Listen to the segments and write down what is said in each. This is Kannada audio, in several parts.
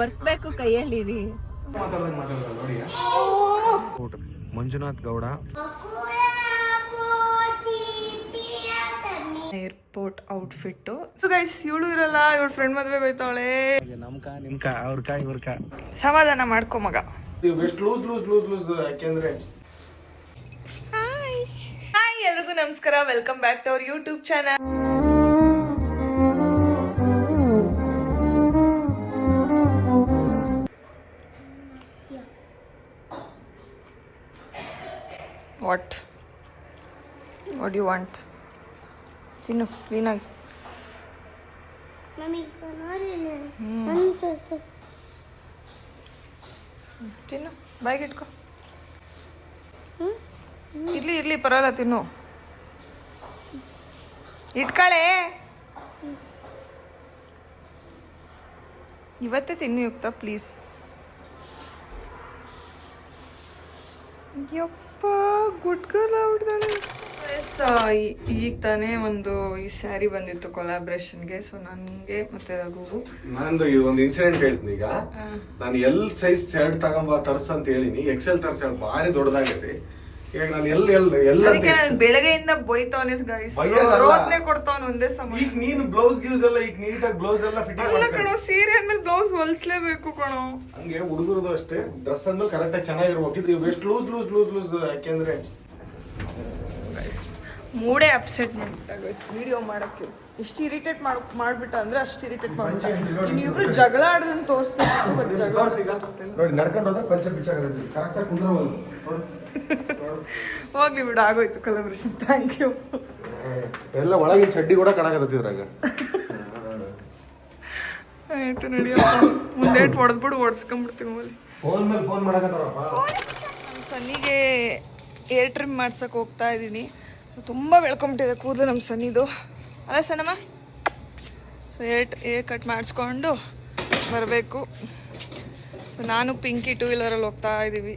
ಒರ್ಸ್ಬೇಕು ಕೈಯಲ್ಲಿ Manjunath Gowda airport outfit. So guys ಇವಳು ಇರಲ್ಲ, ಇವಳ ಫ್ರೆಂಡ್ ಮದ್ವೆಗೆ ಹೋಯ್ತಾವಳೆ. ನಿಮ್ಕ ಅವ್ರ ಸಮಾಧಾನ ಮಾಡ್ಕೊ ಮಗ. ಯಾಕೆಂದ್ರೆ ಹಾಯ್ ಎಲ್ರಿಗೂ ನಮಸ್ಕಾರ, welcome back to our YouTube channel. What you want? ತಿನ್ನು ಕ್ಲೀನಾಗಿ. ತಿನ್ನು, ಬಾಯಿಗೆ ಇಟ್ಕೊ. ಇರ್ಲಿ ಪರವಾಗಿಲ್ಲ, ತಿನ್ನು. ಇಟ್ಕಳೆ, ಇವತ್ತೇ ತಿನ್ನು ಯುಕ್ತ ಪ್ಲೀಸ್. ಯಪ್ಪ ಗುಡ್ ಗರ್ಲ್ ಆಗ್ಬಿಡ್ತಾಳೆ. ಈಗ ತಾನೇ ಈ ಸ್ಯಾರಿ ಬಂದಿತ್ತು ಕೊಲಾಬ್ರೇಷನ್ಗೆ. ಸೊ ನನಗೆ ಮತ್ತೆ ರಘುವು ನಂದು ಒಂದು ಇನ್ಸಿಡೆಂಟ್ ಹೇಳ್ತೀನಿ. ಈಗ ನಾನು ಎಲ್ ಸೈಜ್ ಶರ್ಟ್ ತಗೊಂಬ ತರ್ಸ ಅಂತ ಹೇಳಿನಿ, ಎಕ್ಸೆಲ್ ತರ್ಸ ಭಾರಿ ದೊಡ್ಡದಾಗೈತಿ. ಈಗ ನಾನು ಎಲ್ಲ ಬೆಳಗ್ಗೆಯಿಂದ ಬೈತಾವನೆ ಕೊಡ್ತಾವನು ಒಂದೇ ಸಮ. ಈಗ ನೀನು ಬ್ಲೌಸ್ ಗಿವ್ಸ್ ಎಲ್ಲ ಈಗ ನೀಟಾಗಿ ಬ್ಲೌಸ್ ಎಲ್ಲ ಫಿಟ್ಟಿಂಗ್ ಸೀರೆ ಆದ್ಮೇಲೆ ಬ್ಲೌಸ್ ಹೊಲಿಸ್ಲೇಬೇಕು ಕಣೋ. ಹಂಗೆ ಹುಡುಗರದು ಅಷ್ಟೇ, ಡ್ರೆಸ್ ಅನ್ನು ಕರೆಕ್ಟ್ ಆಗಿ ಚೆನ್ನಾಗಿರ್ಬೇಕು. ಇದು ಎಷ್ಟು ಲೂಸ್ ಲೂಸ್ ಲೂಸ್ ಲೂಸ್ ಯಾಕೆಂದ್ರೆ ಮೂಡೇ ಅಪ್ಸೆಟ್ ಮಾಡ್ಬಿಟ್ಟಾಗ ವಿಡಿಯೋ ಮಾಡಕ್ಕೆ. ಎಷ್ಟು ಇರಿಟೇಟ್ ಮಾಡ್ಬಿಟ್ಟ ಅಂದ್ರೆ ಅಷ್ಟು ಇರಿಟೇಟ್ ಮಾಡ್ಬಿಟ್ಟ. ಇನ್ನಿಬ್ರು ಜಗಳ ಆಡ್ದಂತ ತೋರಿಸ್ಬೇಕು, ಬಟ್ ಜಗಳ ನೋಡಿ ನಡ್ಕೊಂಡು ಹೋದ್ರೆ ಪಂಚ ಬಿಚ್ಚಾಗತ್ತೆ ಕರೆಕ್ಟ್ ಆಗಿ ಕುಂದ್ರವಲ್ಲ. ಹೋಗ್ಲಿ ಬಿಡು, ಆಗೋಯ್ತು ಕೊಲಾಬ್ರೇಷನ್. Thank you. ಎಲ್ಲ ಒಳಗಿನ ಚಡ್ಡಿ ಕೂಡ ಕಣಕತ್ತಿದ್ರಾಗ. ಆಯ್ತು ನಡಿಯಪ್ಪ, ಮುಂದೆ ಹೊಡೆದ್ಬಿಡು, ಓಡಿಸ್ಕೊಂಡ್ಬಿಡ್ತೀವಿ ಮೂಲಿ. ಫೋನ್ ಮೇಲೆ ಫೋನ್ ಮಾಡಕತ್ತಾರಪ್ಪ. ನಮ್ಮ ಸನ್ನಿಗೆ ಏರ್ ಟ್ರಿಮ್ ಮಾಡ್ಸಕ್ಕೆ ಹೋಗ್ತಾ ಇದ್ದೀನಿ. ತುಂಬ ಬೆಳ್ಕೊಂಬಿಟ್ಟಿದೆ ಕೂದಲು ನಮ್ಮ ಸನ್ನಿದು, ಅಲ್ಲ ಸಣ್ಣಮ್ಮ? ಸೊ ಏರ್ ಕಟ್ ಮಾಡಿಸ್ಕೊಂಡು ಬರಬೇಕು. ಸೊ ನಾನು ಪಿಂಕಿ 2 ವೀಲರಲ್ಲಿ ಹೋಗ್ತಾ ಇದ್ದೀವಿ.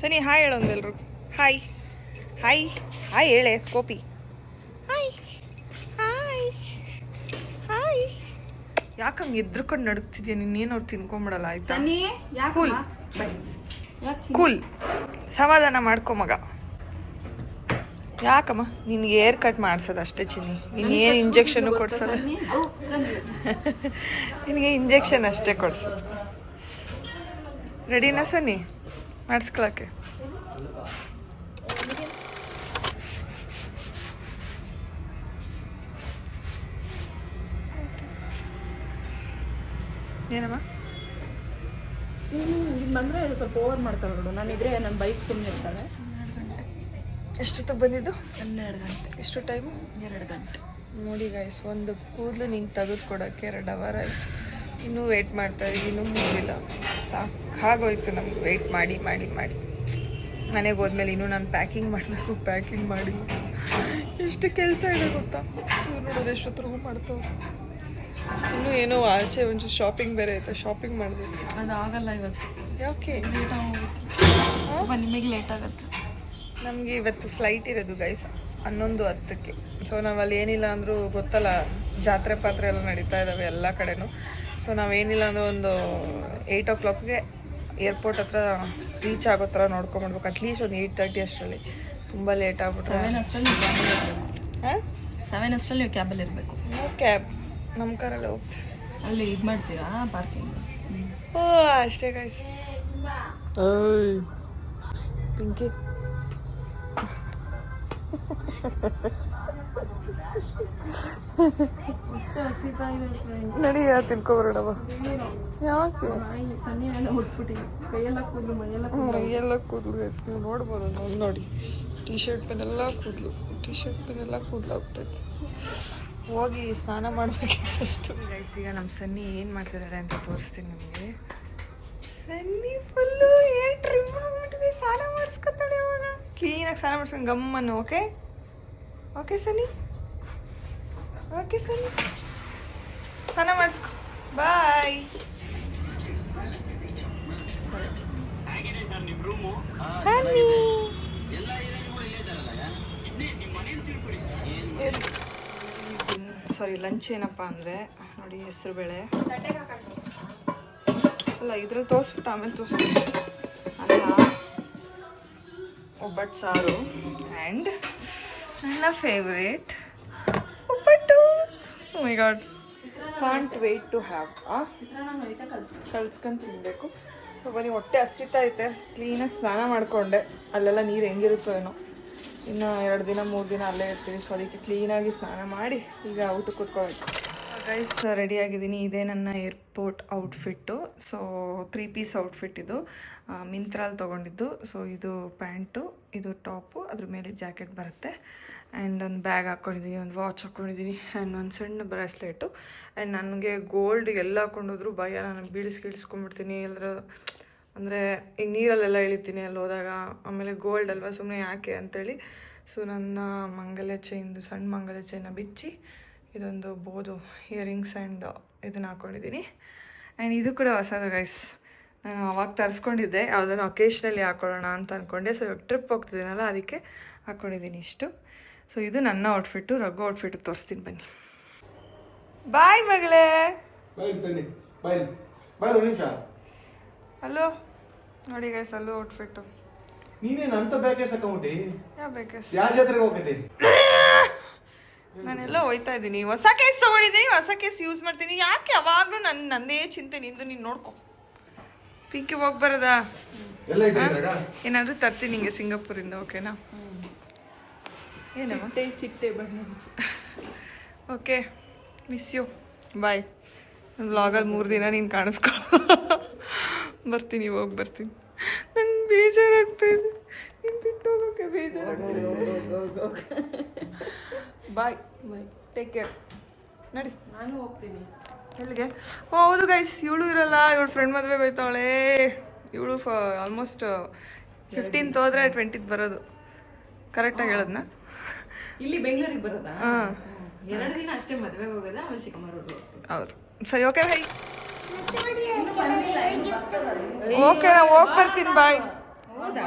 ಸನಿ ಹಾಯ್ ಹೇಳೊಂದೆಲ್ರು. ಹಾಯ್ ಹಾಯ್ ಹಾಯ್ ಹೇಳೆ ಸ್ಕೋಪಿ. Hi hi hi. ಯಾಕಂಗೆ ಎದ್ರುಕೊಂಡು ನಡುಕ್ತಿದ್ಯಾ ನೀನೇನು? ಅವ್ರು ತಿನ್ಕೊಂಬಿಡಲ್ಲ ಆಯ್ತಾ? ಕೂಲ್ ಕೂಲ್, ಸಮಾಧಾನ ಮಾಡ್ಕೊ ಮಗ. ಯಾಕಮ್ಮ ನಿನ್ಗೆ ಏರ್ ಕಟ್ ಮಾಡ್ಸೋದು ಅಷ್ಟೇ ಚಿನ್ನಿ, ನೀನು ಏನು ಇಂಜೆಕ್ಷನ್ ಕೊಡ್ಸೋದು? ನಿನಗೆ ಇಂಜೆಕ್ಷನ್ ಅಷ್ಟೇ ಕೊಡ್ಸೋದು. ರೆಡಿನಾ ಸನ್ನಿ ಮಾಡಿಸ್ಕೊಳಕ್ಕೆ? ಏನಮ್ಮ ಬಂದರೆ ಸ್ವಲ್ಪ ಓವರ್ ಮಾಡ್ತಾಳೆ ನೋಡು. ನಾನಿದ್ರೆ ನನ್ನ ಬೈಕ್ ಸುಮ್ಮನೆ ಇರ್ತಾಳೆ. ಎಷ್ಟೊತ್ತಿಗೆ ಬಂದಿದ್ದು? 12 ಗಂಟೆ. ಎಷ್ಟು ಟೈಮು? 2 ಗಂಟೆ. ನೋಡಿ ಗೈಸ್, ಒಂದು ಕೂದಲು ನಿಂಗೆ ತೆಗೆದು ಕೊಡೋಕ್ಕೆ 2 ಅವರ್ ಆಯಿತು. ಇನ್ನೂ ವೆಯ್ಟ್ ಮಾಡ್ತಾ ಇದ್ದೀವಿ, ಇನ್ನೂ ಮುಗಿಲ್ಲ. ಸಾಕಾಗೋಯ್ತು ನಮ್ಗೆ ವೆಯ್ಟ್ ಮಾಡಿ ಮಾಡಿ ಮಾಡಿ. ಮನೆಗೆ ಹೋದ್ಮೇಲೆ ಇನ್ನೂ ನಾನು ಪ್ಯಾಕಿಂಗ್ ಮಾಡಬೇಕು. ಪ್ಯಾಕಿಂಗ್ ಮಾಡಿ ಎಷ್ಟು ಕೆಲಸ ಇದೆ ಗೊತ್ತಾ? ಇವ್ರು ನೋಡೋದು ಎಷ್ಟೊತ್ತರೆಗೂ ಮಾಡ್ತಾವೆ. ಇನ್ನೂ ಏನೋ ಆಚೆ ಒಂಚೂರು ಶಾಪಿಂಗ್ ಬೇರೆ ಐತೆ, ಶಾಪಿಂಗ್ ಮಾಡಬೇಕು. ಅದು ಆಗಲ್ಲ ಇವತ್ತು. ಯಾಕೆ? ಲೇಟ್ ಆಗೋಗುತ್ತೆ. ನಿಮಗೆ ಲೇಟ್ ಆಗುತ್ತೆ. ನಮಗೆ ಇವತ್ತು ಫ್ಲೈಟ್ ಇರೋದು ಗೈಸ್ 11:10ಕ್ಕೆ. ಸೊ ನಾವಲ್ಲಿ ಏನಿಲ್ಲ ಅಂದರೂ ಗೊತ್ತಲ್ಲ, ಜಾತ್ರೆ ಪಾತ್ರೆ ಎಲ್ಲ ನಡೀತಾ ಇದ್ದಾವೆ ಎಲ್ಲ ಕಡೆನೂ. ಸೊ ನಾವೇನಿಲ್ಲ ಅಂದರೆ ಒಂದು 8 o'clockಗೆ ಏರ್ಪೋರ್ಟ್ ಹತ್ರ ರೀಚ್ ಆಗೋ ಥರ ನೋಡ್ಕೊಂಬಿಡ್ಬೇಕು. ಅಟ್ಲೀಸ್ಟ್ ಒಂದು 8:30 ಅಷ್ಟರಲ್ಲಿ. ತುಂಬ ಲೇಟ್ ಆಗ್ಬಿಟ್ರೆ 7 ಅಷ್ಟರಲ್ಲಿ ಹಾಂ 7 ಅಷ್ಟರಲ್ಲಿ ನೀವು ಕ್ಯಾಬಲ್ಲಿ ಇರಬೇಕು. ಕ್ಯಾಬ್ ನಮ್ಮ ಕಾರಲ್ಲೇ ಹೋಗ್ತೀವಿ. ಅಲ್ಲಿ ಇದು ಮಾಡ್ತೀರಾ ಪಾರ್ಕಿಂಗ್? ಅಷ್ಟೇ ಗೈಸ್. ಪಿಂಕಿ ಹಸಿತಾ ಇದೆ ನಡಿಯ ತಿನ್ಕೊಬರೋಣವ. ಯಾಕೆ? ಸನ್ನಿ ಹುಟ್ಬಿಟ್ಟು ಕೈಯೆಲ್ಲ ಕೂದಲು ಮೈಯೆಲ್ಲ ಕೂದಲು ಗೈಸ್, ನೀವು ನೋಡ್ಬೋದು. ನೋಡಿ ಟೀ ಶರ್ಟ್ ಮೇಲೆಲ್ಲ ಕೂದಲು, ಆಗ್ತೈತೆ. ಹೋಗಿ ಸ್ನಾನ ಮಾಡಬೇಕಿತ್ತಷ್ಟು ಗೈಸ್. ಈಗ ನಮ್ಮ ಸನ್ನಿ ಏನು ಮಾಡ್ತಿದ್ದಾರೆ ಅಂತ ತೋರಿಸ್ತೀನಿ ನಿಮಗೆ. ಸನ್ನಿ ಫುಲ್ಲು ಏರ್ ಟ್ರಿಮ್ ಆಗಿಬಿಟ್ಟಿದೆ. ಸ್ನಾನ ಮಾಡಿಸ್ಕೊತಾಳೆ ಇವಾಗ. ಕ್ಲೀನಾಗಿ ಸ್ನಾನ ಮಾಡಿಸ್ಕೊಂಡು ಗಮ್ಮನ್ನು. ಓಕೆ ಓಕೆ ಸನ್ನಿ, ಓಕೆ ಸನ್ನಿ, ಸ್ನಾನ ಮಾಡಿಸ್ಕೊ. ಬಾಯ್. ಸನ್ನಿ ಸಾರಿ ಲಂಚ್ ಏನಪ್ಪ ಅಂದರೆ ನೋಡಿ, ಹೆಸರುಬೇಳೆ, ಅಲ್ಲ ಇದ್ರಲ್ಲಿ ತೋರಿಸ್ಬಿಟ್ಟು ಆಮೇಲೆ ತೋರಿಸ್ತೀನಿ. ಅಲ್ಲ ಒಬ್ಬಟ್ಟು ಸಾರು ಆ್ಯಂಡ್ ನನ್ನ favourite obbattu. Oh my god, can't wait to have. ಕಲ್ಸ್ಕೊಂಡು ತಿನ್ನಬೇಕು. ಸೊ ಬನ್ನಿ, ಹೊಟ್ಟೆ ಹಸಿತೈತೆ. ಕ್ಲೀನಾಗಿ ಸ್ನಾನ ಮಾಡಿಕೊಂಡೆ. ಅಲ್ಲೆಲ್ಲ ನೀರು ಹೆಂಗಿರುತ್ತೋ ಏನೋ, ಇನ್ನು 2 ದಿನ 3 ದಿನ ಅಲ್ಲೇ ಇರ್ತೀವಿ. ಸೊ ಅದಕ್ಕೆ ಕ್ಲೀನಾಗಿ ಸ್ನಾನ ಮಾಡಿ ಈಗ ಊಟಕ್ಕೆ ಕೂತ್ಕೋಬೇಕು. ಗೈಸ್ ರೆಡಿಯಾಗಿದ್ದೀನಿ. ಇದೇ ನನ್ನ airport outfit. So 3 piece outfit ಇದು. ಮಿಂತ್ರಲ್ಲಿ ತೊಗೊಂಡಿದ್ದು. ಸೊ ಇದು ಪ್ಯಾಂಟು, ಇದು ಟಾಪು, ಅದ್ರ ಮೇಲೆ ಜಾಕೆಟ್ ಬರುತ್ತೆ. ಆ್ಯಂಡ್ ಒಂದು ಬ್ಯಾಗ್ ಹಾಕ್ಕೊಂಡಿದ್ದೀನಿ, ಒಂದು ವಾಚ್ ಹಾಕ್ಕೊಂಡಿದ್ದೀನಿ, ಆ್ಯಂಡ್ ಒಂದು ಸಣ್ಣ ಬ್ರಾಸ್ಲೆಟು. ಆ್ಯಂಡ್ ನನಗೆ ಗೋಲ್ಡ್ ಎಲ್ಲ ಹಾಕ್ಕೊಂಡೋದ್ರು ಭಯ, ನಾನು ಬೀಳಿಸ್ಕೊಂಡ್ಬಿಡ್ತೀನಿ ಎಲ್ಲರ, ಅಂದರೆ ಈಗ ನೀರಲ್ಲೆಲ್ಲ ಇಳಿತೀನಿ ಅಲ್ಲಿ ಹೋದಾಗ. ಆಮೇಲೆ ಗೋಲ್ಡ್ ಅಲ್ವಾ, ಸುಮ್ಮನೆ ಯಾಕೆ ಅಂತೇಳಿ. ಸೊ ನನ್ನ ಮಂಗಲ ಚೈನ್ದು, ಸಣ್ಣ ಮಂಗಲ ಚೈನ ಬಿಚ್ಚಿ ಇದೊಂದು ಬೋದು ಇಯರಿಂಗ್ಸ್ ಆ್ಯಂಡ್ ಇದನ್ನು ಹಾಕ್ಕೊಂಡಿದ್ದೀನಿ. ಆ್ಯಂಡ್ ಇದು ಕೂಡ ಹೊಸದು ಗೈಸ್. ನಾನು ಅವಾಗ ತರಿಸ್ಕೊಂಡಿದ್ದೆ, ಯಾವುದನ್ನು ಒಕೇಶ್ನಲ್ಲಿ ಹಾಕ್ಕೊಳ್ಳೋಣ ಅಂತ ಅಂದ್ಕೊಂಡೆ. ಸೊ ಇವಾಗ ಟ್ರಿಪ್ ಹೋಗ್ತಿದ್ದೀನಲ್ಲ, ಅದಕ್ಕೆ ಹಾಕ್ಕೊಂಡಿದ್ದೀನಿ ಇಷ್ಟು. ಸೊ ಇದು ನನ್ನ ಔಟ್ಫಿಟ್ಟು. ರಘು ಔಟ್ಫಿಟ್ಟು ತೋರಿಸ್ತೀನಿ ಬನ್ನಿ. ಬಾಯ್ ಮಗಳೇ. ಹಲೋ ನೋಡಿ ಗೈಸ್, ಅಲ್ಲೂ ಔಟ್ಫಿಟ್ಟು. ನೀನೇನು ಅಂತ ಬೇಕೇಸ್ ಹಾಕೊಂಬಿಟ್ಟಿ? ಯಾವ ಬೇಕೇಸ್? ಯಾವ ಜಾತ್ರೆಗೆ ಹೋಗಿದ್ದೆ? ನಾನೆಲ್ಲ ಹೋಯ್ತಾ ಇದ್ದೀನಿ. ಹೊಸ ಕೇಸ್ ತೊಗೊಂಡಿದ್ದೀನಿ, ಹೊಸ ಕೇಸ್ ಯೂಸ್ ಮಾಡ್ತೀನಿ. ಯಾಕೆ ಯಾವಾಗಲೂ ನಂದೇ ಚಿಂತೆ, ನಿಂದು ನೀನು ನೋಡ್ಕೊ. ಪಿಂಕಿ ಹೋಗಿ ಬರೋದಾ? ಏನಾದರೂ ತರ್ತೀನಿ ನಿಂಗೆ ಸಿಂಗಾಪುರಿಂದ, ಓಕೆನಾ? ಏನಮ್ಮ? ಚಿಟ್ಟೆ ಬಣ್ಣ. ಓಕೆ, ಮಿಸ್ ಯು, ಬಾಯ್. ನನ್ನ ವ್ಲಾಗಲ್ಲಿ 3 ದಿನ ನೀನು ಕಾಣಿಸ್ಕೊ. ಬರ್ತೀನಿ, ಹೋಗಿ ಬರ್ತೀನಿ. ನಂಗೆ ಬೇಜಾರಾಗ್ತಾಯಿದೆ, ನೀನು ಬಿಟ್ಟು ಹೋಗೋಕ್ಕೆ ಬೇಜಾರಾಗ್ತಾಯಿದೆ. ಬಾಯ್ ಬಾಯ್, ಟೇಕ್ ಕೇರ್. ನಡಿ, ನಾನು ಹೋಗ್ತೀನಿ. ಎಲ್ಲಿಗೆ? ಹೌದು ಗೈಸ್, ಇವಳು ಇರಲ್ಲ, ಇವಳು ಫ್ರೆಂಡ್ ಮದುವೆಗೆ ಹೋಯ್ತಾವಳೆ. ಇವಳು ಆಲ್ಮೋಸ್ಟ್ 15th ಹೋದ್ರೆ 20th ಬರೋದು. ಕರೆಕ್ಟಾಗಿ ಹೇಳೋದನ್ನ? ಇಲ್ಲಿ ಬೆಂಗಳೂರಿಗೆ ಬರೋದಾ? ಹಾಂ, 2 ದಿನ ಅಷ್ಟೇ ಮದುವೆಗೆ ಹೋಗೋದಾ, ಆಮೇಲೆ ಚಿಕ್ಕಮ್ಮರೋಡು. ಹೌದು. ಸರಿ, ಓಕೆ ಬಾಯ್. ಓಕೆ, ನಾ ಹೋಗಿ ಬರ್ತೀನಿ, ಬಾಯ್. ಹೌದಾ?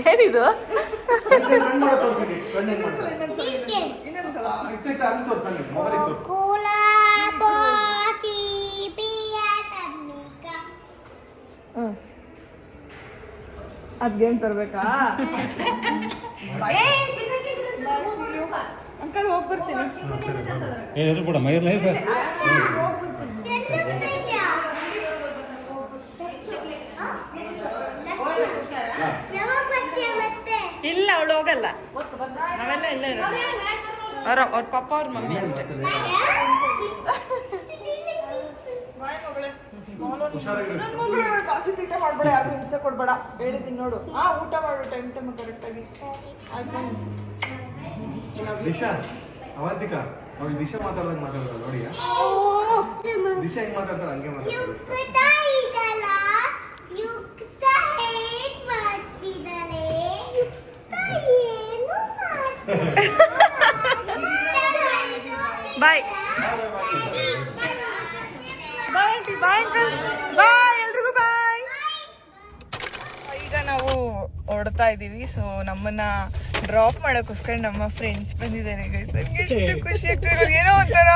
ಏನಿದು? ಅದ್ಗೇನು ತರಬೇಕಾ? ಅಂಕಲ್ ಹೋಗಿ ಬರ್ತೀನಿ. ಇಲ್ಲ, ಅವಳು ಹೋಗಲ್ಲ. ನಾವೆಲ್ಲ ಇಲ್ಲ ಇರೋದು. ಅವ್ರ ಪಪ್ಪ ಅವ್ರ ಮಮ್ಮಿ ಅಷ್ಟೇ. ಕಾಸು ತೀಟ ಮಾಡ್ಬೇಡ, ಯಾರು ಹಿಂಸೆ ಕೊಡ್ಬೇಡ, ಹೇಳಿದ್ದೀನಿ ನೋಡು. ಊಟ ಮಾಡು ಟೈಮ್ ಕರೆಕ್ಟಾಗಿ, ಆಯ್ತಾ? ದಿಶಾ, ಅವಂತಿಕಾ, ಅವ್ಳು ದಿಶಾ ಮಾತಾಡೋದಾಗ ಮಾತಾಡೋದು ನೋಡಿ. ದಿಶಾ ಹೆಂಗ್ ಮಾತಾಡ್ತಾಳೆ ಹಂಗೆ ಮಾತಾಡ್ತಾಳೆ. ಬಾಯ್ ಬಾಯ್ ಆಂಟಿ, ಬಾಯ್ ಅಂಕಲ್, ಬಾಯ್ ಎಲ್ರಿಗೂ ಬಾಯ್. ಈಗ ನಾವು ಹೊರಡ್ತಾ ಇದ್ದೀವಿ. ಸೊ ನಮ್ಮನ್ನ ಡ್ರಾಪ್ ಮಾಡೋಕ್ಕೋಸ್ಕರ ನಮ್ಮ ಫ್ರೆಂಡ್ಸ್ ಬಂದಿದ್ದಾರೆ. ನನಗೆ ಎಷ್ಟು ಖುಷಿ ಆಗ್ತದೆ. ಏನೋ ಒಂಥರ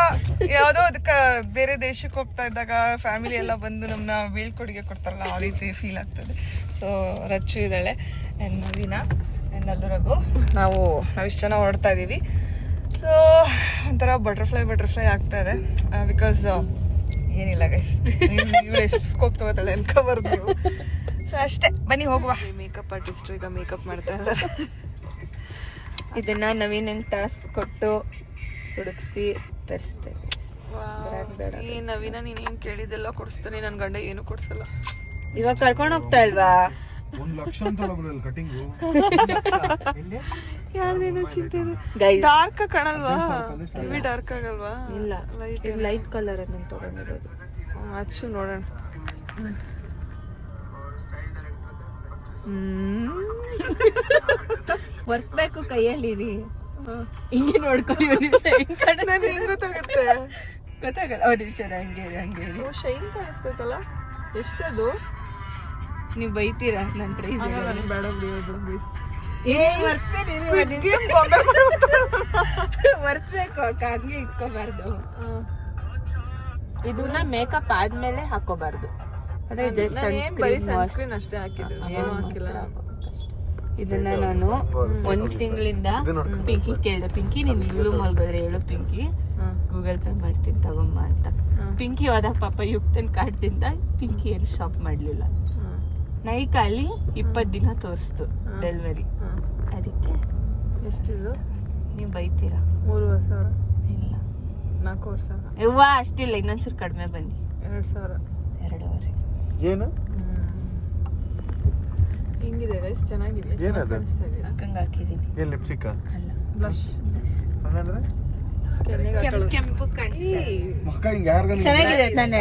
ಯಾವುದೋ ಅದಕ್ಕೆ ಬೇರೆ ದೇಶಕ್ಕೆ ಹೋಗ್ತಾ ಇದ್ದಾಗ ಫ್ಯಾಮಿಲಿ ಎಲ್ಲ ಬಂದು ನಮ್ಮನ್ನ ಬೀಳ್ಕೊಡುಗೆ ಕೊಡ್ತಾರಲ್ಲ, ಆ ರೀತಿ ಫೀಲ್ ಆಗ್ತದೆ. ಸೊ ರಚ್ಚು ಇದ್ದಾಳೆ ಆ್ಯಂಡ್ ನವೀನ ಆ್ಯಂಡ್ ಅಲ್ಲುರಗು. ನಾವಿಷ್ಟು ಜನ ಹೊರಡ್ತಾ ಇದ್ದೀವಿ. ಸೊ ಒಂಥರ ಬಟರ್ಫ್ಲೈ ಆಗ್ತಾ ಇದೆ. ಬಿಕಾಸ್ ಏನಿಲ್ಲ ಗೈಸ್, ಇವಳು ಎಷ್ಟು ಸ್ಕೋಪ್ ತಗೋತಾಳೆ ಅನ್ಕೋಬಾರ್ದು ನೀವು. ಸೊ ಅಷ್ಟೇ, ಬನ್ನಿ ಹೋಗುವ. ಮೇಕಪ್ ಆರ್ಟಿಸ್ಟು ಈಗ ಮೇಕಪ್ ಮಾಡ್ತಾ ಇದ್ದಾರೆ. ಇದನ್ನ ನವೀನ್ ಟಾಸ್ಕ್ ಕೊಟ್ಟು ಹುಡುಕ್ಸಿ ತರಿಸ್ತೇವೆ. ಈ ನವೀನ ನೀನೇನು ಕೇಳಿದ್ದೆಲ್ಲ ಕೊಡಿಸ್ತಾನೆ, ನನ್ನ ಗಂಡ ಏನು ಕೊಡ್ಸಲ್ಲ. ಇವಾಗ ಕರ್ಕೊಂಡು ಹೋಗ್ತಾ ಇಲ್ವಾ? 1 ಲಕ್ಷ ಅಂತ ಕಟಿಂಗು. ಯಾರ್ದೇನೋ ಚಿಂತೆ ಇದೆ. ಡಾರ್ಕ್ ಕಾಣಲ್ವಾ? ಹೆವಿ ಡಾರ್ಕ್ ಆಗಲ್ವಾ? ಇಲ್ಲ, ಲೈಟ್ ಕಲರ್ ಅನ್ನು ತಗೊಂಡಿರೋದು. ಹಚ್ಚು ನೋಡೋಣ. ಒರ್ಸ್ಬೇಕು ಕೈಯಲ್ಲಿ ಹಿಂಗೆ ನೋಡ್ಕೊಳ್ಳಿ. ಹೆಂಗ್ ಗೊತ್ತಾಗುತ್ತೆ? ಗೊತ್ತಾಗಲ್ಲ. 1 ನಿಮಿಷ, ಹಂಗೆ ಶೈನ್ ಕಾಣಿಸ್ತೈತಲ್ಲ, ಎಷ್ಟದು? ನೀವು ಬೈತೀರಾ ನನ್ನ ಪ್ರೈಸ್ ನನಗೆ ಬೇಡ ಬಿಡಿ ಹೇಳ್ಬಿಡು ಪ್ಲೀಸ್. ಮರ್ಸ್ಬೇಕು ಅಕ್ಕ, ಹಂಗೆ ಇಟ್ಕೋಬಾರ್ದು. ಇದನ್ನ ಮೇಕಪ್ ಆದ್ಮೇಲೆ ಹಾಕೋಬಾರ್ದು. ಅದೇ ಜಸ್ಟ್ ಸನ್ಸ್ಕ್ರೀನ್ ಅಷ್ಟೇ ಹಾಕಿದ್ದು, ಏನು ಹಾಕಿಲ್ಲ. ಇದನ್ನ ನಾನು 1 ತಿಂಗಳಿಂದ ಪಿಂಕಿ ಕೇಳಿದೆ, ಪಿಂಕಿ ನೀನು ಇಲ್ಲೂ ಮಲ್ಗೋದ್ರೆ ಹೇಳು ಪಿಂಕಿ, ಗೂಗಲ್ ಪೇ ಮಾಡ್ತೀನಿ ತಗೊಂಬ ಅಂತ. ಪಿಂಕಿ ಹೋದ ಪಾಪ ಯುಕ್ತನ್ ಕಾಡ್ತಿಂದ ಪಿಂಕಿ ಏನು ಶಾಪ್ ಮಾಡ್ಲಿಲ್ಲ. ನೈಕಾಲಿ 20 ದಿನ ತೋರಿಸ್ತು ಡೆಲಿವರಿ. ಅದಕ್ಕೆ ಎಷ್ಟಿದು? ನೀವು ಬೈತೀರಾ? 3,000. ಇಲ್ಲ 4,000. ಯವ್ವ ಅಷ್ಟಿಲ್ಲ, ಇನ್ನೊಂಚೂರು ಕಡಿಮೆ ಬನ್ನಿ. 2,000. 2.5. ಏನು ಹಿಂಗಿದೆ ಗೈಸ್, ಚೆನ್ನಾಗಿದೆ. ಏನದು? ಅಕ್ಕಂಗೆ ಹಾಕಿದೀನಿ. ಏನ್ ಲಿಪ್ಸ್ಟಿಕ್ ಅಲ್ಲ, ಬ್ಲಷ್. ಹಂಗಂದ್ರೆ ಕೆಂಪು ಕಾಣಿಸ್ತಾ ಮಕ್ಕ ಹಿಂಗ ಯಾರ್ಗ ಚೆನ್ನಾಗಿದೆ ತಾನೆ.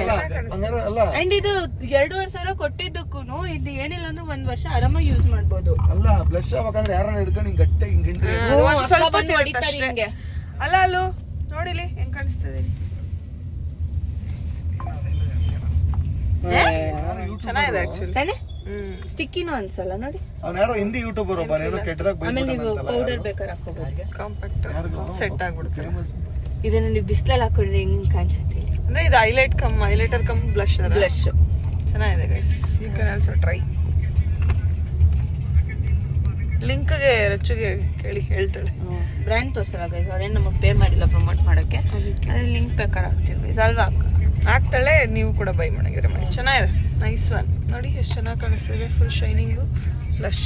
ಅಲ್ಲ ಅಂಡ್ ಇದು 2,500 ಕೊಟ್ಟಿದ್ದಕ್ಕೂ ಇದು ಏನಿಲ್ಲ ಅಂದ್ರೆ 1 ವರ್ಷ ಆರಾಮಾಗಿ ಯೂಸ್ ಮಾಡ್ಬೋದು. ಅಲ್ಲ ಬ್ಲಶ್ ಆಗ್ಬೇಕಂದ್ರೆ ಯಾರನ್ನ ಹಿಡ್ಕೊಂಡು ಹಿಂಗ್ ಗಟ್ಟಿ ಹಿಂಗ್ ಹಿಂಡ್ರಿ. ಸ್ವಲ್ಪ ಬಂದು ಹೊಡಿತಾರೆ ಹಿಂಗೆ. ಅಲ್ಲ ಅಲ್ಲೂ ನೋಡಿಲಿ ಹೆಂಗ್ ಕಾಣಿಸ್ತಿದೆ. ಚೆನ್ನಾಗಿದೆ ಆಕ್ಚುಲಿ ತಾನೆ. ಸ್ಟಿಕ್ಕಿನೂ ಅನ್ಸಲ್ಲ ನೋಡಿ. ಅವ್ನ ಯಾರೋ ಹಿಂದಿ ಯೂಟ್ಯೂಬರ್ ಒಬ್ಬ ಏನೋ ಕೆಟ್ಟದಾಗ ಆಮೇಲೆ ನೀವು ಪೌಡರ್ ಬೇಕಾದ್ರೆ ಹಾಕೋಬಹುದು. ಕಾಂಪ್ಯಾಕ್ಟ್ ಸೆಟ್ ಆಗ್ಬಿಡುತ್ತೆ. ಇದನ್ನ ನೀವು ಬಿಸಿಲಲ್ಲಿ ಹಾಕೊಂಡ್ರೆ ಹೆಂಗ್ ಕಾಣಿಸುತ್ತೆ ಅಂದ್ರೆ ಇದು ಹೈಲೈಟರ್ ಕಮ್ ಬ್ಲಶ್. ಬ್ಲಶ್ ಚೆನ್ನಾಗಿದೆ guys, you can also try. ಲಿಂಕ್ಗೆ ರಚ್ಚುಗೆ ಕೇಳಿ ಹೇಳ್ತಾಳೆ. ಬ್ರ್ಯಾಂಡ್ ತೋರ್ಸಲ್ಲ ಗೈಸ್, ಅವ್ರೇನು ನಮಗೆ ಪೇ ಮಾಡಿಲ್ಲ ಪ್ರಮೋಟ್ ಮಾಡೋಕ್ಕೆ. ಅದ್ರಲ್ಲಿ ಲಿಂಕ್ ಬೇಕಾದ್ರೆ ಹಾಕ್ತೀವಿ ಅಲ್ವಾ ಅಕ್ಕ? ಆಗ್ತಾಳೆ, ನೀವು ಕೂಡ ಬೈ ಮಾಡಿದ್ರೆ ಮಾಡಿ. ಚೆನ್ನಾಗಿದೆ, ನೈಸ್ ಒನ್. ನೋಡಿ ಎಷ್ಟು ಚೆನ್ನಾಗಿ ಕಾಣಿಸ್ತಿದೆ, ಫುಲ್ ಶೈನಿಂಗು ಬ್ಲಶ್.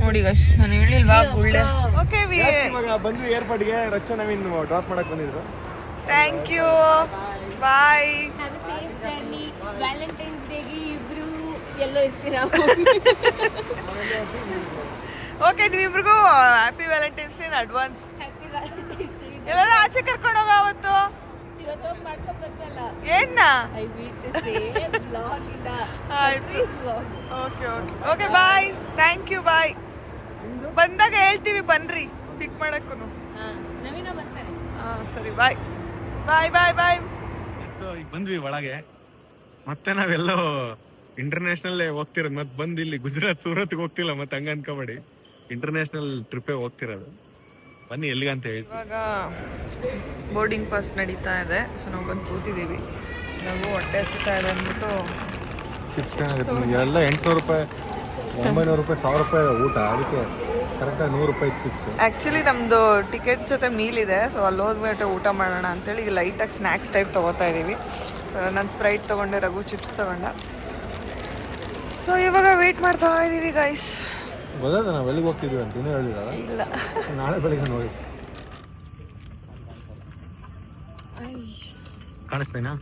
ನೋಡಿ ಗೈಸ್, ನಾನು ಹೇಳಿಲ್ವಾ ಗುಳ್ಳೆ. ಓಕೆ ವಿ ಬಂದ್ವಿ ಏರ್ಪೋರ್ಟ್ಗೆ. ರಚ್ಚ ನವೀನ್ ಡ್ರಾಪ್ ಮಾಡಕ್ ಬಂದಿದ್ರು. Thank you, bye. Have a safe journey. Valentine's ಡೇಗೆ ಇಬ್ರು ಎಲ್ಲೋ ಇರ್ತೀರಾ. ಓಕೆ, ನೀವಿಬ್ರಿಗೂ happy Valentine's day in advance. Happy Valentine's day. ಎಲ್ಲರೂ ಆಚೆ ಕರ್ಕೊಂಡು ಹೋಗ ಅವತ್ತು. ಇವತ್ತು ಮಾಡ್ಕೊಂಡು ಬಂದ್ರಲ್ಲ, ಏನ್ನ I will to say blog ಇಂದ ಆಯ್ತು. Blog. Okay okay okay, bye. Thank you, bye. ಬಂದಾಗ ಹೇಳ್ತೀವಿ ಬನ್ರಿ ಪಿಕ್ ಮಾಡಕ್ಕೂ. ನವೀನ ಬರ್ತಾರೆ. ಸರಿ, ಬಾಯ್ ಬಾಯ್ ಬಾಯ್ ಬಾಯ್. ಸೊ ಈಗ ಬಂದ್ವಿ ಒಳಗೆ. ಮತ್ತೆ ನಾವೆಲ್ಲೋ ಇಂಟರ್ನ್ಯಾಷನಲ್ ಹೋಗ್ತಿರೋದು. ಮತ್ತೆ ಬಂದು ಇಲ್ಲಿ ಗುಜರಾತ್ ಸೂರತ್ಗೆ ಹೋಗ್ತಿಲ್ಲ, ಮತ್ತೆ ಹಂಗ ಅನ್ಕೋಬೇಡಿ, ಇಂಟರ್ನ್ಯಾಷನಲ್ ಟ್ರಿಪ್ಪೇ ಹೋಗ್ತಿರೋದು. ಬನ್ನಿ ಎಲ್ಲಿಗಂತ ಹೇಳಿ. ಇವಾಗ ಬೋರ್ಡಿಂಗ್ ಪಾಸ್ ನಡೀತಾ ಇದೆ. ಸೊ ನಾವು ಬಂದು ಕೂತಿದ್ದೀವಿ. ನಾವು ಹೊಟ್ಟೆ ಹಸಿತಾ ಇದೆ ಅಂದ್ಬಿಟ್ಟು ಎಲ್ಲ 800 ರೂಪಾಯಿ, 900 ರೂಪಾಯಿ, 1000 ರೂಪಾಯಿ ಊಟ. ಅದಕ್ಕೆ ಕರೆಕ್ಟಾಗಿ 100 ರೂಪಾಯಿ ಚಿಪ್ಸ್. ಆ್ಯಕ್ಚುಲಿ ನಮ್ಮದು ಟಿಕೆಟ್ ಜೊತೆ ಮೀಲ್ ಇದೆ. ಸೊ ಅಲ್ಲಿ ಹೋಗ್ಬಿಟ್ಟು ಊಟ ಮಾಡೋಣ ಅಂತೇಳಿ ಈಗ ಲೈಟಾಗಿ ಸ್ನ್ಯಾಕ್ಸ್ ಟೈಪ್ ತೊಗೋತಾ ಇದ್ದೀವಿ. ಸೊ ನಾನು ಸ್ಪ್ರೈಟ್ ತೊಗೊಂಡೆ, ರಘು ಚಿಪ್ಸ್ ತೊಗೊಂಡ. ಸೊ ಇವಾಗ ವೆಯ್ಟ್ ಮಾಡ್ತಾ ಇದ್ದೀವಿ ಗೈಸ್. ಗೊತ್ತಾದ ನಾವು ಎಲ್ಲಿಗೆ ಹೋಗ್ತಿದ್ವಿ ಅಂತ ಇನ್ನೂ ಹೇಳಿದಾರ? ಇಲ್ಲ, ನಾಳೆ ಬೆಳಿಗ್ಗೆ ನೋಡಿ. ಕಾಣಿಸ್ತೇನಾ?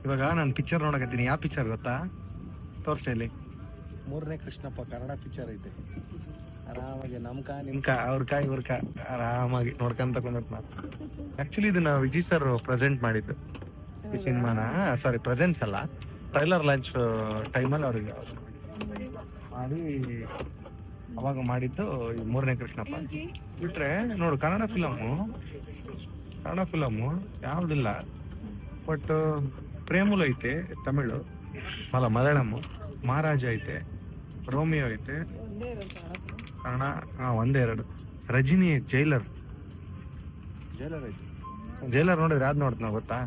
ಇವಾಗ ನಾನು ಪಿಕ್ಚರ್ ನೋಡಕತ್ತೀನಿ. ಯಾವ ಪಿಕ್ಚರ್ ಗೊತ್ತಾ? ತೋರ್ಸ ಇಲ್ಲಿ. 3ನೇ ಕೃಷ್ಣಪ್ಪ ಕನ್ನಡ ಪಿಕ್ಚರ್ ಐತೆ. ಆರಾಮಾಗಿ ನಮ್ಕ ನಿಮ್ಕ ಅವ್ರಕ ಇವ್ರಕ ಆರಾಮಾಗಿ ನೋಡ್ಕೊಂತ ಕುಂದತ್. ಆಕ್ಚುಲಿ ಇದನ್ನ ವಿಜಯ್ ಸರ್ ಪ್ರೆಸೆಂಟ್ ಮಾಡಿದ್ದು ಈ ಸಿನಿಮಾನ. ಸಾರಿ, ಪ್ರೆಸೆನ್ಸ್ ಅಲ್ಲ, ಟ್ರೈಲರ್ ಲಾಂಚ್ ಟೈಮಲ್ಲಿ ಅವ್ರಿಗೆ ಮಾಡಿ ಅವಾಗ ಮಾಡಿದ್ದು ಈ 3ನೇ ಕೃಷ್ಣಪ್ಪ. ಬಿಟ್ರೆ ನೋಡು, ಕನ್ನಡ ಫಿಲಮು ಯಾವುದಿಲ್ಲ. ಬಟ್ ಪ್ರೇಮುಲು ಐತೆ ತಮಿಳು, ಮಲಯಾಳಂ, ಮಹಾರಾಜ ಐತೆ, ರೋಮಿಯೋ ಐತೆ ಕನ್ನಡ. ಒಂದೇ 2. ರಜನಿ ಜೈಲರ್ ಐತೆ. ಜೈಲರ್ ನೋಡಿದ್ರೆ ಯಾವ್ದು ನೋಡ್ತ ನಾವು ಗೊತ್ತಾ?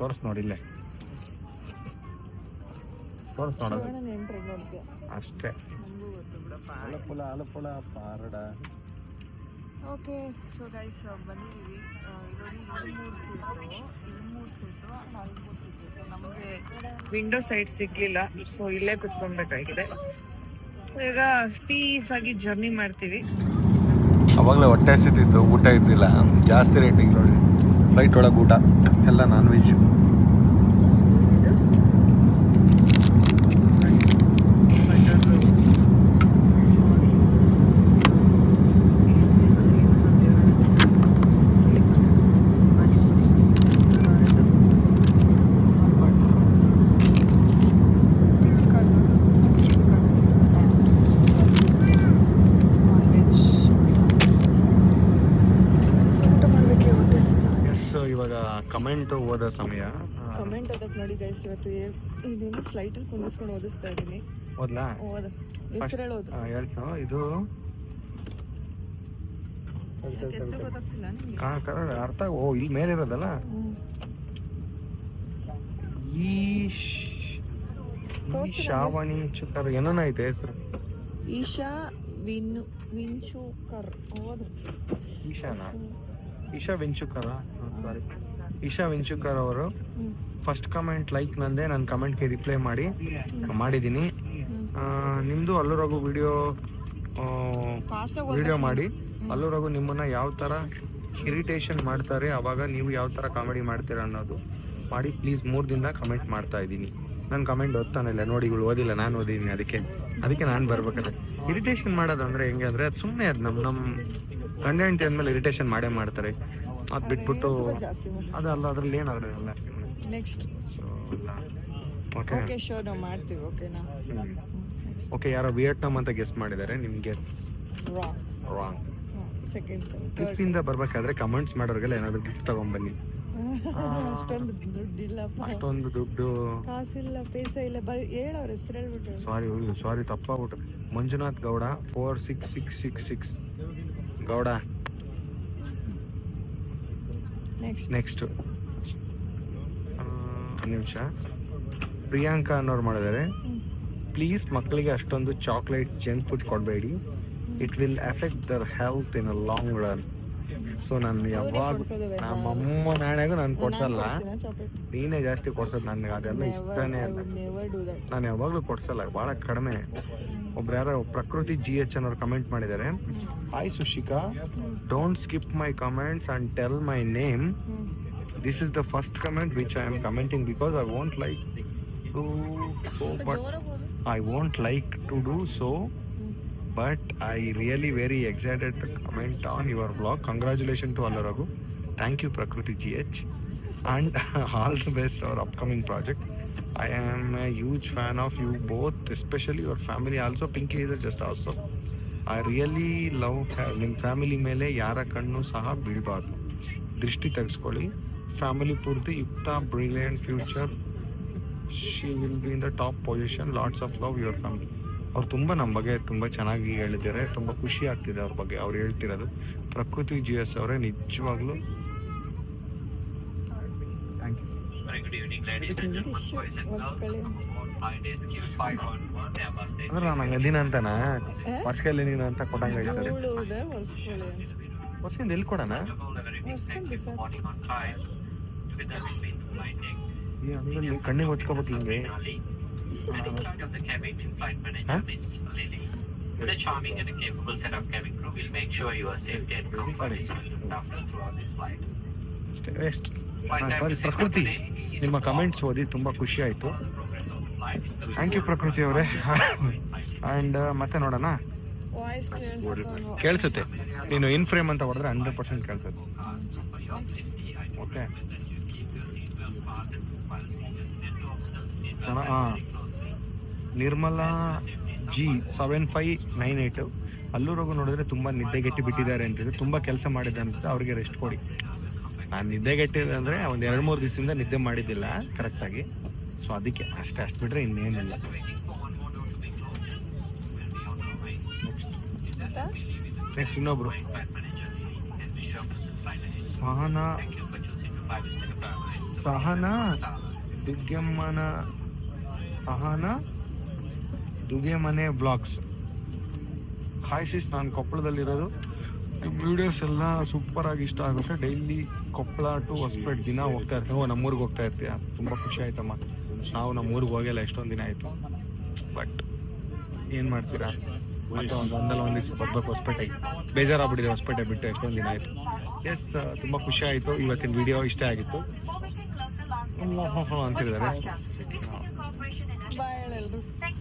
ತೋರ್ಸ್ ನೋಡಿ, ಇಲ್ಲೇ ತೋರ್ಸ್ ನೋಡೋದು ಅಷ್ಟೇ. ಓಕೆ, ಸೊ ಗೈಸ್ ಬಂದಿದ್ದೀವಿ. ನೋಡಿ, 3 ಸೀಟು ಸೊ ನಮಗೆ ವಿಂಡೋ ಸೈಡ್ ಸಿಗ್ಲಿಲ್ಲ. ಸೊ ಇಲ್ಲೇ ಕುತ್ಕೊಬೇಕಾಗಿದೆ. ಈಗ ಪೀಸ್ ಆಗಿ ಜರ್ನಿ ಮಾಡ್ತೀವಿ. ಅವಾಗಲೇ ಹೊಟ್ಟೆ ಹಸಿತಿತ್ತು, ಊಟ ಇದ್ದಿಲ್ಲ, ಜಾಸ್ತಿ ರೇಟಿಂಗ್ ನೋಡಿ. ಫ್ಲೈಟ್ ಒಳಗೆ ಊಟ ಎಲ್ಲ ನಾನ್ ವೆಜ್. ಕಮೆಂಟ್ ಓದೋ ಆಯ್ತು ನೋಡಿ ಗೈಸ್. ಇವತ್ತು ಇದೇನು ಫ್ಲೈಟಲ್ಲಿ ಕುಂಡಿಸ್ಕೊಂಡು ಓದಿಸ್ತಾ ಇದ್ದೀನಿ. ಓದ್ಲಾ? ಓದ ಹೆಸರು ಹೇಳೋದು. ಹೇಳ್ತು ಇದು ಹೆಸರು ಗೊತ್ತಾಗ್ತಿಲ್ಲ ನಿಮಗೆ? ಕನ್ನಡ ಅರ್ಥ. ಓ ಇಲ್ಲಿ ಮೇಲೆ ಇರೋದಲ್ಲ. ಈಶಾವಾಣಿ ಚುಕ್ಕರ್ ಏನೋ ಐತೆ ಹೆಸರು. ಈಶಾ ವಿಂಚುಕರ್. ಓದು. ಈಶಾ ವಿಂಚುಕರ್. ಸಾರಿ, ಈಶಾ ವಿಂಚುಕರ್ ಅವರು ಫಸ್ಟ್ ಕಮೆಂಟ್ ಲೈಕ್ ನಂದೆ. ನನ್ನ ಕಮೆಂಟ್ಗೆ ರಿಪ್ಲೈ ಮಾಡಿದ್ದೀನಿ. ನಿಮ್ಮದು ಅಲ್ಲೂ ರಘು ವಿಡಿಯೋ ಮಾಡಿ. ಅಲ್ಲೂ ರಘು ನಿಮ್ಮನ್ನ ಯಾವ ಥರ ಇರಿಟೇಷನ್ ಮಾಡ್ತಾರೆ, ಅವಾಗ ನೀವು ಯಾವ ಥರ ಕಾಮಿಡಿ ಮಾಡ್ತೀರಾ ಅನ್ನೋದು ಮಾಡಿ ಪ್ಲೀಸ್. 3 ದಿನದಿಂದ ಕಮೆಂಟ್ ಮಾಡ್ತಾ ಇದ್ದೀನಿ. ನನ್ನ ಕಮೆಂಟ್ ಓದ್ತಾನಿಲ್ಲ ನೋಡಿ, ಇವಳು ಓದಿಲ್ಲ, ನಾನು ಓದಿದ್ದೀನಿ. ಅದಕ್ಕೆ ನಾನು ಬರ್ಬೇಕಾದ್ರೆ ಇರಿಟೇಷನ್ ಮಾಡೋದಂದ್ರೆ ಹೆಂಗೆ ಅಂದರೆ ಅದು ಸುಮ್ಮನೆ ಅದು ನಮ್ಮ ಗಂಡ ಹೆಂಡತಿ ಅಂದಮೇಲೆ ಇರಿಟೇಷನ್ ಮಾಡೇ ಮಾಡ್ತಾರೆ. ಅದು ಬಿಟ್ಬಿಟ್ಟು ಅದಲ್ಲ, ಅದ್ರಲ್ಲಿ ಏನಾದ್ರೆ ಅಲ್ಲ. ನೆಕ್ಸ್ಟ್ ಓಕೆ ಓಕೆ ಶೋರ್ ನಾವು ಮಾಡ್ತೀವಿ. ಓಕೆನಾ? ಓಕೆ, ಯಾರೋ ವಿಯೆಟ್ನಾಮ್ ಅಂತ ಗೆಸ್ ಮಾಡಿದ್ದಾರೆ. ನಿಮ್ ಗೆಸ್ ರಾಂಗ್. ಸೆಕೆಂಡ್ ಟ್ರಿಪ್ಪಿಂದ ಬರ್ಬೇಕಾದ್ರೆ ಕಮೆಂಟ್ಸ್ ಮಾಡೋರಿಗೆಲ್ಲ ಏನಾದ್ರು ಗಿಫ್ಟ್ ತಗೊಂಡ್ಬನ್ನಿ. ಅಷ್ಟೊಂದು ದುಡ್ಡಿಲ್ಲಪ್ಪ. ಅಷ್ಟೊಂದು ದುಡ್ಡು ಕಾಸಿಲ್ಲ, ಪೈಸ ಇಲ್ಲ. ಬರೀ ಹೇಳವ್ರ ಹೆಸರು ಹೇಳ್ಬಿಟ್ಟು. ಸಾರಿ ತಪ್ಪಾಗ್ಬಿಟ್ಟು. ಮಂಜುನಾಥ್ ಗೌಡ 46666 ಗೌಡ. ನೆಕ್ಸ್ಟ್ ನಿಮಿಷ. ಪ್ರಿಯಾಂಕಾ ಅನ್ನೋರು ಮಾಡಿದ್ದಾರೆ, ಪ್ಲೀಸ್ ಮಕ್ಕಳಿಗೆ ಅಷ್ಟೊಂದು ಚಾಕ್ಲೇಟ್ ಜಂಕ್ ಫುಡ್ ಕೊಡಬೇಡಿ. It will effect their health in a long run. So ನಾನು ಯಾವಾಗ ನಮ್ಮಮ್ಮ ನಾಣ್ಯಾಗೂ ನಾನು ಕೊಡ್ಸಲ್ಲ, ನೀನೇ ಜಾಸ್ತಿ ಕೊಡ್ಸೋದು. ನನಗೆ ಅದೆಲ್ಲ ಇಷ್ಟನೇ ಅಲ್ಲ. ನಾನು ಯಾವಾಗಲೂ ಕೊಡ್ಸಲ್ಲ, ಭಾಳ ಕಡಿಮೆ. ಒಬ್ರು ಯಾರೋ ಪ್ರಕೃತಿ GH ಅನ್ನೋರು ಕಮೆಂಟ್ ಮಾಡಿದ್ದಾರೆ, hi Sushika, don't skip my comments and tell my name. This is the first comment which I am commenting because I won't like to so, but I won't like to do so, but I really very excited to comment on your vlog. Congratulations to Allu Raghu. Thank you Prakriti GH and all the best our upcoming project. I am a huge fan of you both, especially your family also. Pinky is just also. I really love ನಿಮ್ಮ ಫ್ಯಾಮಿಲಿ ಮೇಲೆ ಯಾರ ಕಣ್ಣು ಸಹ ಬೀಳಬಾರ್ದು. ದೃಷ್ಟಿ ತೆಗೆಸ್ಕೊಳ್ಳಿ. ಫ್ಯಾಮಿಲಿ ಪೂರ್ತಿ ಯುಕ್ತ, brilliant future. She will be in the top position. Lots of love your family. ಅವ್ರು ತುಂಬ ನಮ್ಮ ಬಗ್ಗೆ ತುಂಬ ಚೆನ್ನಾಗಿ ಹೇಳಿದ್ದಾರೆ. ತುಂಬ ಖುಷಿ ಆಗ್ತಿದೆ ಅವ್ರ ಬಗ್ಗೆ ಅವ್ರು ಹೇಳ್ತಿರೋದು. ಪ್ರಕೃತಿ GS ಅವರೇ ನಿಜವಾಗ್ಲೂ ಥ್ಯಾಂಕ್ ಯು. ಅಂದ್ರೆ ನಾನು ಹಂಗೆ ದಿನ ಅಂತಾನ ವರ್ಷದಲ್ಲಿ ನೀನು ಅಂತ ಕೊಟ್ಟಂಗೆ ಹೇಳ್ತಾರೆ. ವರ್ಷದಿಂದ ಎಲ್ಲಿ ಕೊಡೋಣ? ಕಣ್ಣಿಗೆ ಹೊಚ್ಕೋಬೇಕು ಹಿಂಗೆ. With a charming and a capable set of cabin crew, we'll make sure your safety and comfort is looked after throughout this flight. ಸಾರಿ ಪ್ರಕೃತಿ, ನಿಮ್ಮ ಕಮೆಂಟ್ಸ್ ಓದಿ ತುಂಬ ಖುಷಿ ಆಯಿತು. ಥ್ಯಾಂಕ್ ಯು ಪ್ರಕೃತಿ ಅವರೇ. ಆ್ಯಂಡ್ ಮತ್ತೆ ನೋಡೋಣ. ಕೇಳಿಸುತ್ತೆ. ನೀನು ಇನ್ ಫ್ರೇಮ್ ಅಂತ ಹೊಡೆದ್ರೆ 100% ಕೇಳ್ತದೆ. ಓಕೆ ನಿರ್ಮಲಾ G7598 ಅಲ್ಲೂ ರಘು ನೋಡಿದ್ರೆ ತುಂಬ ನಿದ್ದೆಗೆಟ್ಟು ಬಿಟ್ಟಿದ್ದಾರೆ ಅಂತಿದೆ. ತುಂಬ ಕೆಲಸ ಮಾಡಿದೆ ಅಂತ ಅವ್ರಿಗೆ ರೆಸ್ಟ್ ಕೊಡಿ. ನಾನು ನಿದ್ದೆಗೆಟ್ಟಿದೆ ಅಂದರೆ ಒಂದು 2-3 ದಿವಸದಿಂದ ನಿದ್ದೆ ಮಾಡಿದ್ದಿಲ್ಲ ಕರೆಕ್ಟಾಗಿ. ಸೊ ಅದಕ್ಕೆ ಅಷ್ಟು ಬಿಟ್ಟರೆ ಇನ್ನೇನಿಲ್ಲ. ನೆಕ್ಸ್ಟ್ ಇನ್ನೊಬ್ರು ಸಹನಾ ದುಗ್ಗೆಮನೆ ವ್ಲಾಗ್ಸ್. ಹಾಯ್ ಸಿಸ್, ನಾನು ಕೊಪ್ಪಳದಲ್ಲಿರೋದು. ವಿಡಿಯೋಸ್ ಎಲ್ಲ ಸೂಪರ್ ಆಗಿ ಇಷ್ಟ ಆಗುತ್ತೆ. ಡೈಲಿ ಕೊಪ್ಪಳ ಟು ಹೊಸಪೇಟೆ ದಿನ ಹೋಗ್ತಾ ಇರ್ತೀವಿ. ನಮ್ಮೂರಿಗೆ ಹೋಗ್ತಾ ಇರ್ತೀಯ, ತುಂಬ ಖುಷಿ ಆಯ್ತಮ್ಮ. ನಾವು ನಮ್ಮೂರಿಗೆ ಹೋಗಿಲ್ಲ ಎಷ್ಟೊಂದು ದಿನ ಆಯಿತು. ಬಟ್ ಏನು ಮಾಡ್ತೀರಾ, ಮತ್ತೆ ಒಂದಲ್ಲ ಒಂದು ದಿವಸ ಬರ್ಬೇಕು ಹೊಸಪೇಟೆಗೆ. ಬೇಜಾರಾಗ್ಬಿಟ್ಟಿದೆ ಹೊಸಪೇಟೆ ಬಿಟ್ಟು ಎಷ್ಟೊಂದು ದಿನ ಆಯಿತು. ಎಸ್, ತುಂಬ ಖುಷಿ ಆಯಿತು. ಇವತ್ತಿನ ವಿಡಿಯೋ ಇಷ್ಟ ಆಗಿತ್ತು ಅಂತಿದ್ದಾರೆ.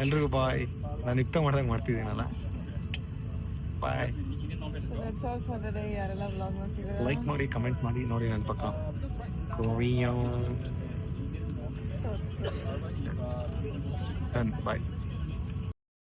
ಎಲ್ರಿಗೂ ಬಾಯ್. ನಾನು ಯುಕ್ತ ಮಾಡ್ದಂಗೆ ಮಾಡ್ತಿದ್ದೀನಲ್ಲ. ಬಾಯ್. ಲೈಕ್ ಮಾಡಿ, ಕಮೆಂಟ್ ಮಾಡಿ. ನೋಡಿ ನನ್ನ ಪಕ್ಕ ಕೊರಿಯನ್. ಬಾಯ್.